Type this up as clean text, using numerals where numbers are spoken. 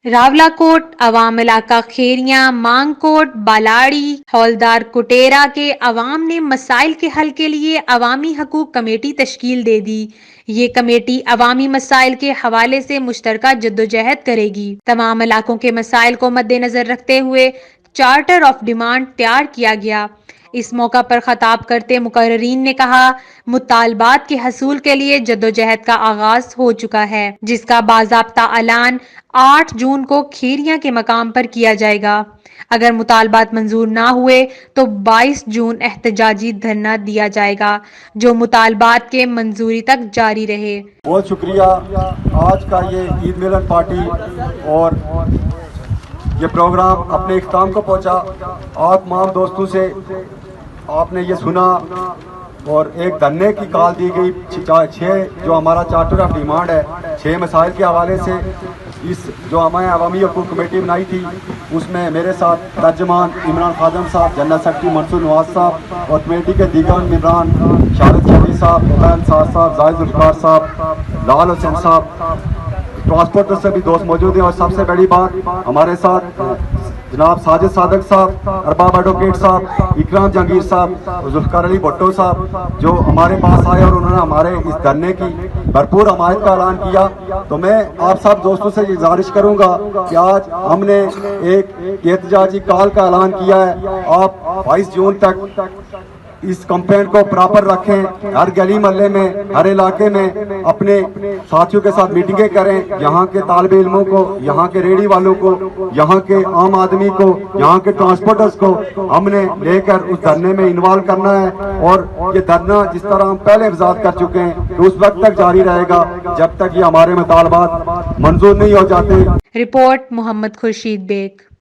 راولا کوٹ عوام علاقہ کھیریاں مانگ کوٹ بالاڑی ہولدار کٹیرا کے عوام نے مسائل کے حل کے لیے عوامی حقوق کمیٹی تشکیل دے دی۔ یہ کمیٹی عوامی مسائل کے حوالے سے مشترکہ جدوجہد کرے گی۔ تمام علاقوں کے مسائل کو مد نظر رکھتے ہوئے چارٹر آف ڈیمانڈ تیار کیا گیا۔ اس موقع پر خطاب کرتے مقررین نے کہا، مطالبات کے حصول کے لیے جدوجہد کا آغاز ہو چکا ہے، جس کا باضابطہ اعلان 8 جون کو کھیریاں کے مقام پر کیا جائے گا۔ اگر مطالبات منظور نہ ہوئے تو 22 جون احتجاجی دھرنا دیا جائے گا، جو مطالبات کے منظوری تک جاری رہے۔ بہت شکریہ۔ آج کا یہ عید ملن پارٹی اور یہ پروگرام اپنے اختتام کو پہنچا۔ آپ تمام دوستوں سے آپ نے یہ سنا اور ایک دھرنے کی کال دی گئی، 6 جو ہمارا چارٹر آف ڈیمانڈ ہے، 6 مسائل کے حوالے سے اس جو ہمیں عوامی حقوق کمیٹی بنائی تھی، اس میں میرے ساتھ ترجمان عمران خادم صاحب، جنرل سیکرٹری منصور نواز صاحب اور کمیٹی کے دیگر ممبران شہادت شفیع صاحب، عبید انصار صاحب، زاہد ذوالفقار صاحب، لال حسین صاحب، ٹرانسپورٹر سے بھی دوست موجود ہیں، اور سب سے بڑی بات ہمارے ساتھ جناب ساجد صادق صاحب، ارباب ایڈوکیٹ صاحب، اکرام جہانگیر صاحب اور ذوالفقار علی بھٹو صاحب جو ہمارے پاس آئے اور انہوں نے ہمارے اس دھرنے کی بھرپور حمایت کا اعلان کیا۔ تو میں آپ سب دوستوں سے یہ گزارش کروں گا کہ آج ہم نے ایک احتجاجی کال کا اعلان کیا ہے، آپ 22 جون تک اس کمپین کو پراپر رکھیں، ہر گلی محلے میں، ہر علاقے میں اپنے ساتھیوں کے ساتھ میٹنگیں کریں، یہاں کے طالب علموں کو، یہاں کے ریڑھی والوں کو، یہاں کے عام آدمی کو، یہاں کے ٹرانسپورٹرز کو ہم نے لے کر اس دھرنے میں انوالو کرنا ہے، اور یہ دھرنا جس طرح ہم پہلے وضاحت کر چکے ہیں کہ اس وقت تک جاری رہے گا جب تک یہ ہمارے مطالبات منظور نہیں ہو جاتے۔ رپورٹ محمد خورشید بیگ۔